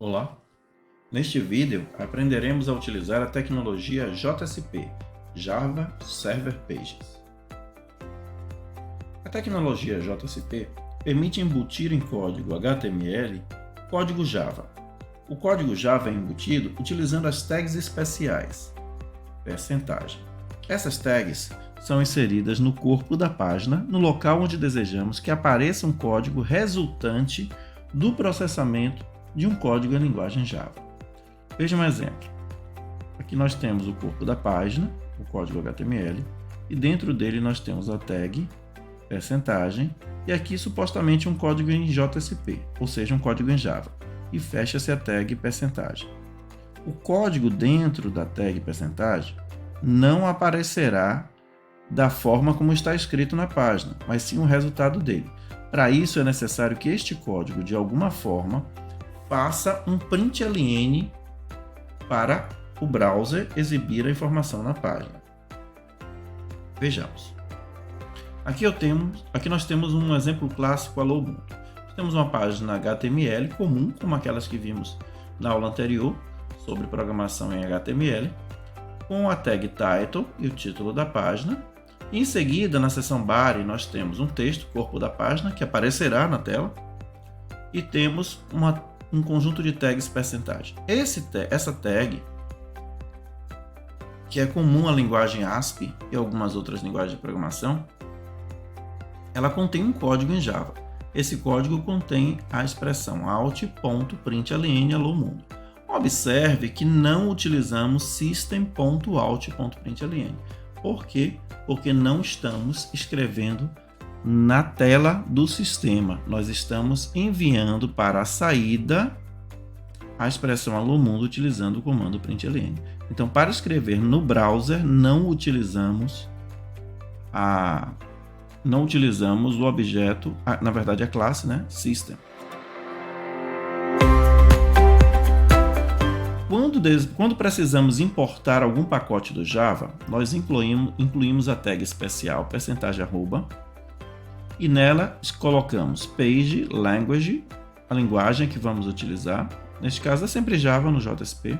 Olá! Neste vídeo, aprenderemos a utilizar a tecnologia JSP, Java Server Pages. A tecnologia JSP permite embutir em código HTML código Java. O código Java é embutido utilizando as tags especiais, percentagem. Essas tags são inseridas no corpo da página, no local onde desejamos que apareça um código resultante do processamento de um código em linguagem Java. Veja um exemplo. Aqui nós temos o corpo da página, o código HTML, e dentro dele nós temos a tag percentagem, e aqui supostamente um código em JSP, ou seja, um código em Java, e fecha-se a tag percentagem. O código dentro da tag percentagem não aparecerá da forma como está escrito na página, mas sim o resultado dele. Para isso é necessário que este código, de alguma forma, faça um println para o browser exibir a informação na página. Vejamos. Aqui nós temos um exemplo clássico Alô Mundo. Temos uma página HTML comum, como aquelas que vimos na aula anterior, sobre programação em HTML, com a tag title e o título da página. Em seguida, na seção body, nós temos um texto, corpo da página, que aparecerá na tela, e temos um conjunto de tags percentagem. Essa tag, que é comum à linguagem ASP e algumas outras linguagens de programação, ela contém um código em Java. Esse código contém a expressão out.println alô mundo. Observe que não utilizamos system.out.println. Por quê? Porque não estamos escrevendo na tela do sistema. Nós estamos enviando para a saída a expressão alô mundo utilizando o comando println. Então, para escrever no browser, não utilizamos o objeto, na verdade a classe, system. Quando precisamos importar algum pacote do Java, nós incluímos a tag especial percentagem arroba, e nela colocamos page, language, a linguagem que vamos utilizar. Neste caso é sempre Java no JSP.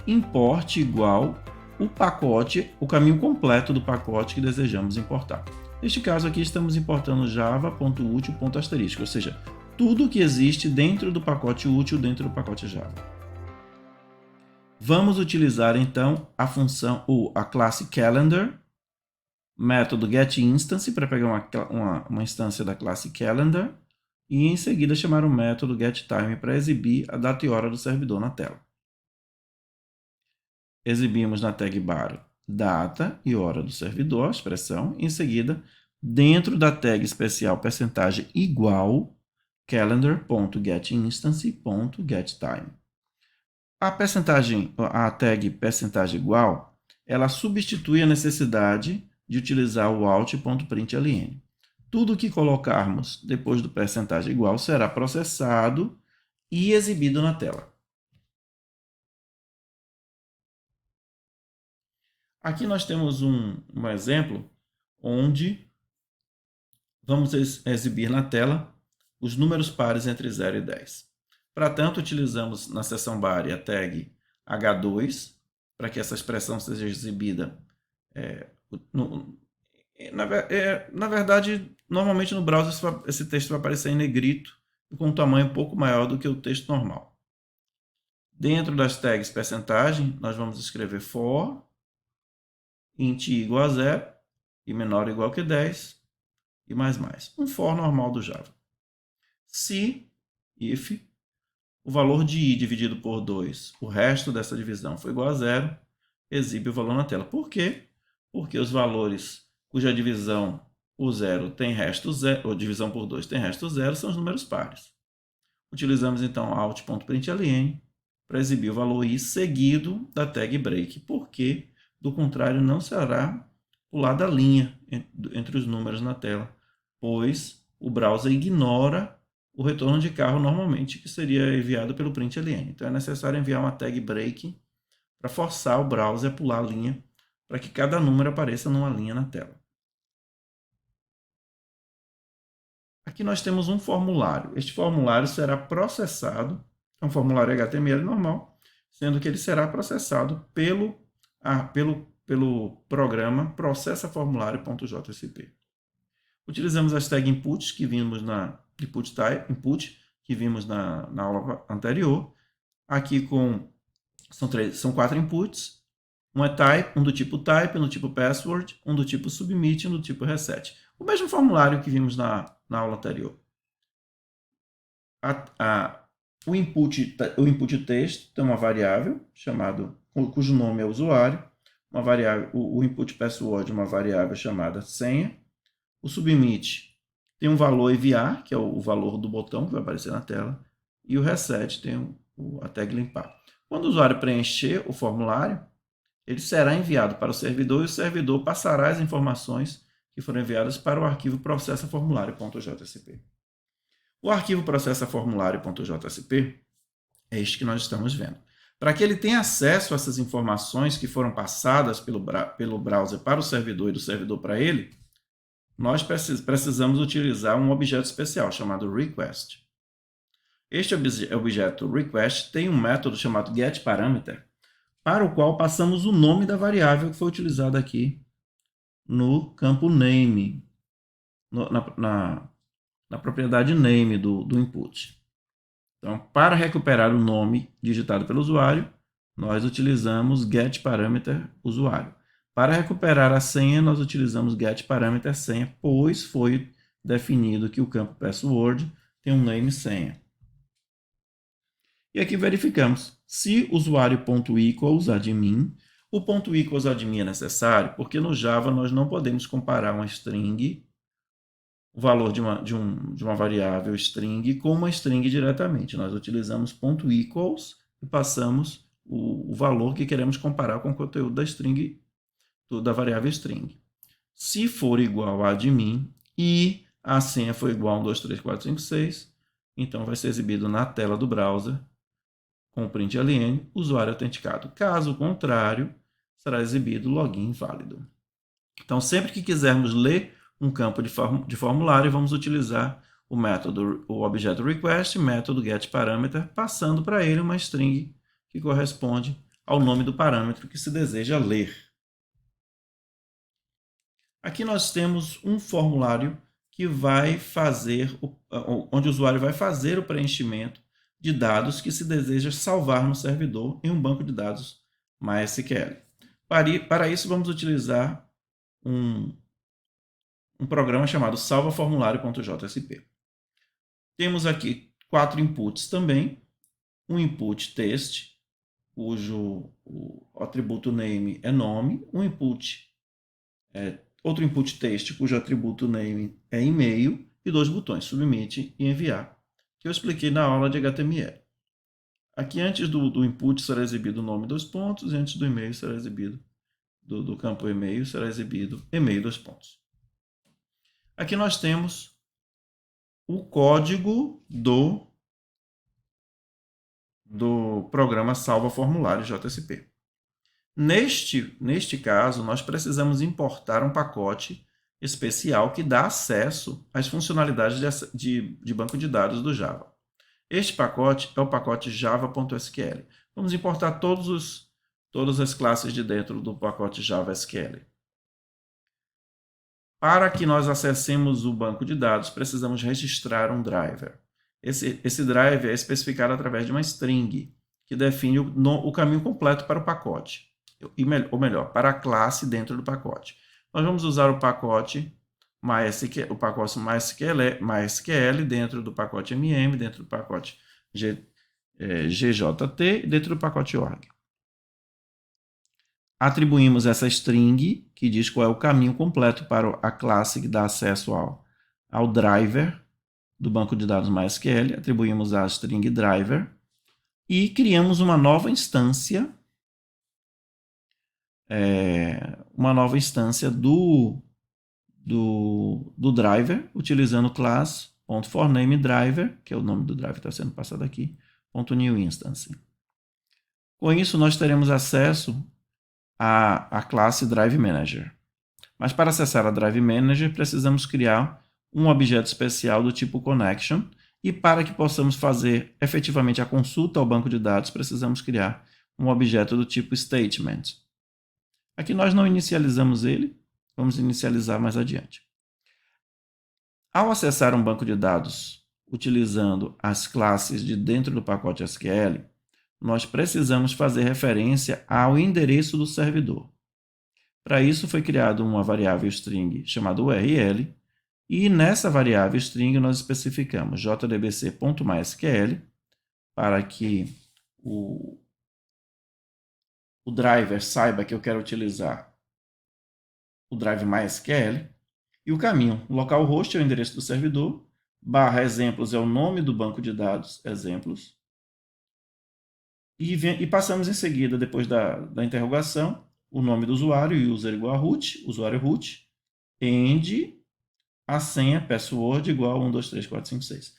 Import igual o pacote, o caminho completo do pacote que desejamos importar. Neste caso aqui estamos importando java.util.asterisco, ou seja, tudo que existe dentro do pacote útil dentro do pacote Java. Vamos utilizar então a função a classe calendar, método getInstance para pegar uma instância da classe calendar e em seguida chamar o método getTime para exibir a data e hora do servidor na tela. Exibimos na tag body data e hora do servidor, a expressão, e em seguida, dentro da tag especial percentagem igual calendar.getInstance.getTime. A tag percentagem igual, ela substitui a necessidade de utilizar o out.println. Tudo que colocarmos depois do percentagem igual será processado e exibido na tela. Aqui nós temos um exemplo onde vamos exibir na tela os números pares entre 0 e 10. Para tanto, utilizamos na seção body a tag H2 para que essa expressão seja exibida. Na verdade, normalmente no browser esse texto vai aparecer em negrito e com um tamanho um pouco maior do que o texto normal. Dentro das tags percentagem, nós vamos escrever for int igual a 0 e menor ou igual que 10 e mais. Um for normal do Java. Se, if, o valor de i dividido por 2, o resto dessa divisão for igual a 0, exibe o valor na tela. Por quê? Porque os valores cuja divisão por 0 tem resto 0, ou divisão por 2 tem resto 0, são os números pares. Utilizamos então out.println para exibir o valor i seguido da tag break, porque do contrário não será pulada a linha entre os números na tela, pois o browser ignora o retorno de carro normalmente, que seria enviado pelo println. Então é necessário enviar uma tag break para forçar o browser a pular a linha, para que cada número apareça numa linha na tela. Aqui nós temos um formulário. Este formulário será processado É um formulário HTML normal, sendo que ele será processado pelo programa processaformulário.jsp. Utilizamos as tags inputs que vimos na input que vimos na aula anterior. Aqui são 4 inputs. Um é type, um do tipo type, um do tipo password, um do tipo submit e um do tipo reset. O mesmo formulário que vimos na aula anterior. O input texto tem uma variável cujo nome é usuário, uma variável, o input password uma variável chamada senha. O submit tem um valor enviar, que é o valor do botão que vai aparecer na tela, e o reset tem a tag limpar. Quando o usuário preencher o formulário, ele será enviado para o servidor e o servidor passará as informações que foram enviadas para o arquivo processaformulário.jsp. O arquivo processaformulário.jsp é este que nós estamos vendo. Para que ele tenha acesso a essas informações que foram passadas pelo browser para o servidor e do servidor para ele, nós precisamos utilizar um objeto especial chamado request. Este objeto request tem um método chamado getParameter, para o qual passamos o nome da variável que foi utilizada aqui no campo name, na propriedade name do input. Então, para recuperar o nome digitado pelo usuário, nós utilizamos getParameter usuário. Para recuperar a senha, nós utilizamos getParameter senha, pois foi definido que o campo password tem um name senha. E aqui verificamos se usuário.equals admin. O .equals admin é necessário porque no Java nós não podemos comparar uma string, o valor de uma variável string, com uma string diretamente. Nós utilizamos .equals e passamos o valor que queremos comparar com o conteúdo da string, da variável string. Se for igual a admin e a senha for igual a 1, 2, 3, 4, 5, 6, então vai ser exibido na tela do browser com o println, usuário autenticado. Caso contrário, será exibido login válido. Então, sempre que quisermos ler um campo de formulário, vamos utilizar o objeto request, método getParameter, passando para ele uma string que corresponde ao nome do parâmetro que se deseja ler. Aqui nós temos um formulário que vai fazer, onde o usuário vai fazer o preenchimento de dados que se deseja salvar no servidor em um banco de dados MySQL. Para isso, vamos utilizar um programa chamado salvaformulário.jsp. Temos aqui 4 inputs também. Um input text, cujo o atributo name é nome. Outro input text, cujo atributo name é e-mail. E 2 botões, submit e enviar, que eu expliquei na aula de HTML. Aqui, antes do input, será exibido o nome 2 pontos, e antes do e-mail será exibido, do campo e-mail, será exibido e-mail 2 pontos. Aqui nós temos o código do programa Salva Formulário JSP. Neste caso, nós precisamos importar um pacote especial que dá acesso às funcionalidades de banco de dados do Java. Este pacote é o pacote java.sql. Vamos importar todas as classes de dentro do pacote JavaSQL. Para que nós acessemos o banco de dados, precisamos registrar um driver. Esse driver é especificado através de uma string, que define o caminho completo para o pacote, ou melhor, para a classe dentro do pacote. Nós vamos usar o pacote MySQL dentro do pacote MM, dentro do pacote GJT, dentro do pacote org. Atribuímos essa string, que diz qual é o caminho completo para a classe que dá acesso ao driver do banco de dados MySQL. Atribuímos a string driver e criamos uma nova instância, do driver, utilizando o class .forNameDriver, que é o nome do driver que está sendo passado aqui, .newInstance. Com isso, nós teremos acesso à classe DriveManager. Mas para acessar a DriveManager, precisamos criar um objeto especial do tipo connection E para que possamos fazer efetivamente a consulta ao banco de dados, precisamos criar um objeto do tipo statement. Aqui nós não inicializamos ele, vamos inicializar mais adiante. Ao acessar um banco de dados utilizando as classes de dentro do pacote SQL, nós precisamos fazer referência ao endereço do servidor. Para isso foi criada uma variável string chamada URL, e nessa variável string nós especificamos jdbc.mysql para que o driver saiba que eu quero utilizar o drive MySQL, e o caminho, o localhost é o endereço do servidor, /exemplos é o nome do banco de dados, exemplos, e passamos em seguida, depois da interrogação, o nome do usuário, user igual a root, usuário root, end, a senha, password igual a 1, 2, 3, 4, 5, 6.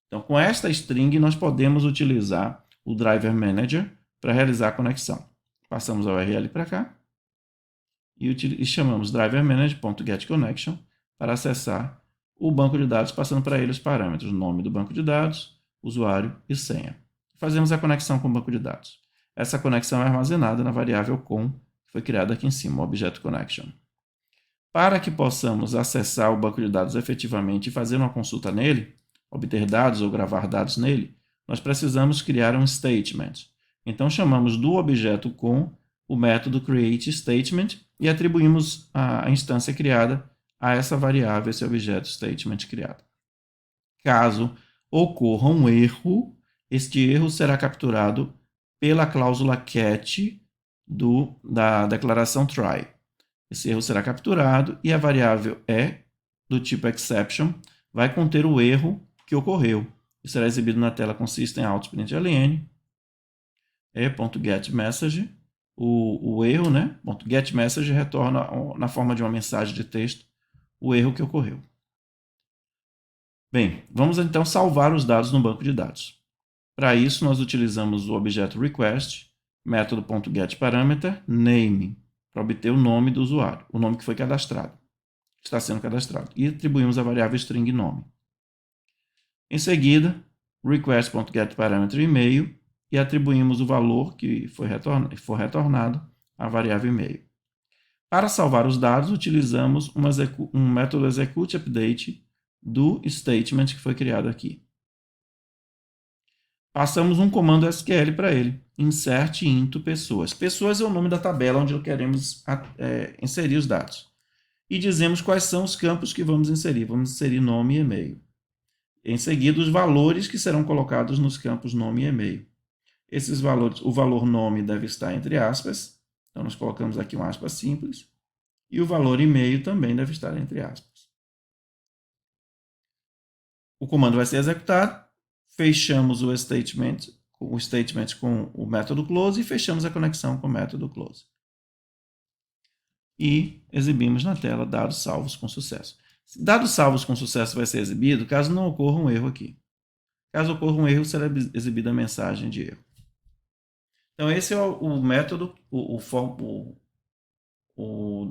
Então, com esta string, nós podemos utilizar o Driver Manager para realizar a conexão. Passamos a URL para cá e chamamos Driver Manager.getConnection para acessar o banco de dados, passando para ele os parâmetros, nome do banco de dados, usuário e senha. Fazemos a conexão com o banco de dados. Essa conexão é armazenada na variável com, que foi criada aqui em cima, o Object Connection. Para que possamos acessar o banco de dados efetivamente e fazer uma consulta nele, obter dados ou gravar dados nele, nós precisamos criar um statement. Então, chamamos do objeto com o método createStatement e atribuímos a instância criada a essa variável, esse objeto statement criado. Caso ocorra um erro, este erro será capturado pela cláusula catch da declaração try. Esse erro será capturado e a variável e do tipo exception vai conter o erro que ocorreu. Isso será exibido na tela com system.out.println e.getMessage. O erro, né? .getMessage retorna na forma de uma mensagem de texto o erro que ocorreu. Bem, vamos então salvar os dados no banco de dados. Para isso, nós utilizamos o objeto request, método .getParameter, name, para obter o nome do usuário, o nome que foi cadastrado, que está sendo cadastrado, e atribuímos a variável string nome. Em seguida, request.getParameter e-mail, e atribuímos o valor que for retornado à variável e-mail. Para salvar os dados, utilizamos um método executeUpdate do statement que foi criado aqui. Passamos um comando SQL para ele, insert into pessoas. Pessoas é o nome da tabela onde queremos inserir os dados. E dizemos quais são os campos que vamos inserir. Vamos inserir nome e e-mail. Em seguida, os valores que serão colocados nos campos nome e e-mail. Esses valores, o valor nome deve estar entre aspas, então nós colocamos aqui um aspas simples, e o valor e-mail também deve estar entre aspas. O comando vai ser executado, fechamos o statement com o método close e fechamos a conexão com o método close. E exibimos na tela dados salvos com sucesso. Dados salvos com sucesso vai ser exibido caso não ocorra um erro aqui. Caso ocorra um erro, será exibida a mensagem de erro. Então, esse é o método, o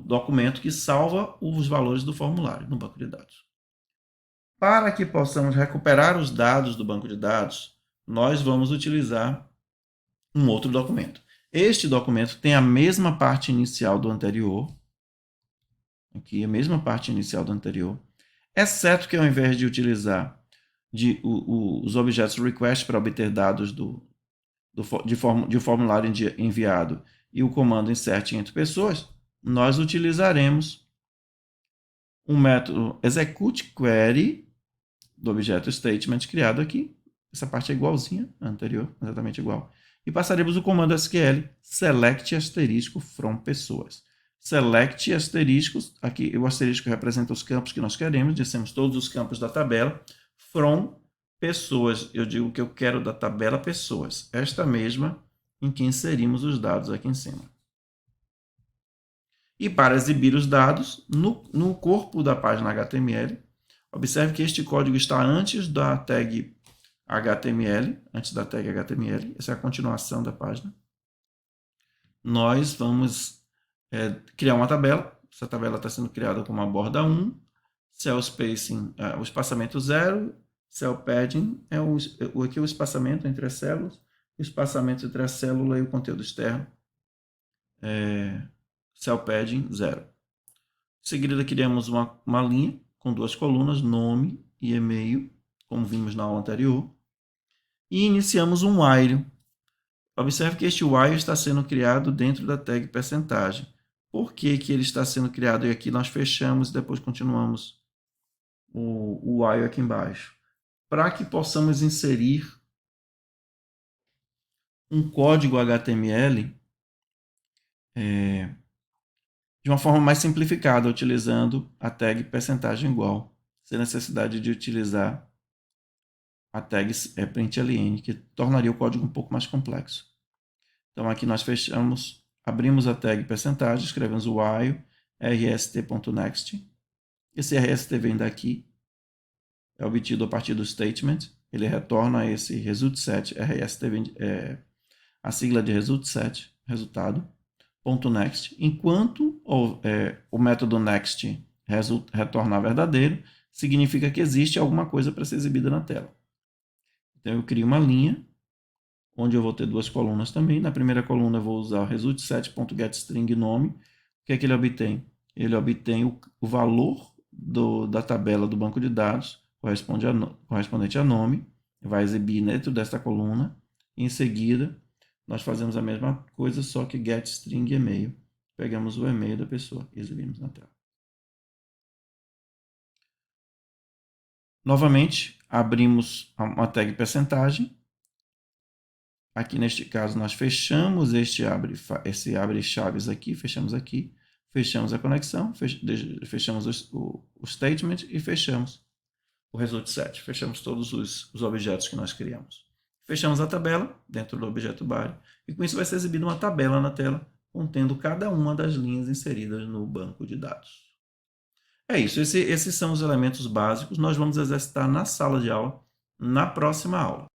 documento que salva os valores do formulário no banco de dados. Para que possamos recuperar os dados do banco de dados, nós vamos utilizar um outro documento. Este documento tem a mesma parte inicial do anterior, aqui a mesma parte inicial do anterior, exceto que ao invés de utilizar os objetos request para obter dados de um formulário enviado e o comando insert entre pessoas, nós utilizaremos um método executeQuery do objeto statement criado aqui. Essa parte é igualzinha à anterior, exatamente igual. E passaremos o comando SQL select asterisco from pessoas. Select asteriscos, aqui o asterisco representa os campos que nós queremos, dissemos todos os campos da tabela, from pessoas, eu digo que eu quero da tabela pessoas, esta mesma em que inserimos os dados aqui em cima. E para exibir os dados, no corpo da página HTML, observe que este código está antes da tag HTML, essa é a continuação da página. Nós vamos criar uma tabela, essa tabela está sendo criada com uma borda 1, cell spacing, o espaçamento 0, Cell padding é aqui o espaçamento entre as células, o espaçamento entre a célula e o conteúdo externo. Cell padding 0. Em seguida, criamos uma linha com duas colunas, nome e e-mail, como vimos na aula anterior. E iniciamos um while. Observe que este while está sendo criado dentro da tag percentagem. Por que ele está sendo criado? E aqui nós fechamos e depois continuamos o while aqui embaixo. Para que possamos inserir um código HTML de uma forma mais simplificada, utilizando a tag percentagem igual, sem necessidade de utilizar a tag println, que tornaria o código um pouco mais complexo. Então aqui nós fechamos, abrimos a tag percentagem, escrevemos o while rst.next. Esse rst vem daqui, é obtido a partir do statement, ele retorna esse result_set, rst vem, a sigla de result_set, resultado, .next, enquanto o método next retornar verdadeiro, significa que existe alguma coisa para ser exibida na tela. Então eu crio uma linha, onde eu vou ter duas colunas também. Na primeira coluna eu vou usar o result_set.getString nome. O que é que ele obtém? Ele obtém o valor da tabela do banco de dados, correspondente a nome, vai exibir dentro desta coluna. Em seguida, nós fazemos a mesma coisa, só que getString e-mail. Pegamos o e-mail da pessoa e exibimos na tela. Novamente, abrimos uma tag percentagem. Aqui neste caso nós fechamos esse abre chaves aqui, fechamos a conexão, fechamos o statement e fechamos o result_set, fechamos todos os objetos que nós criamos. Fechamos a tabela dentro do objeto body e com isso vai ser exibida uma tabela na tela contendo cada uma das linhas inseridas no banco de dados. É isso, esses são os elementos básicos. Nós vamos exercitar na sala de aula na próxima aula.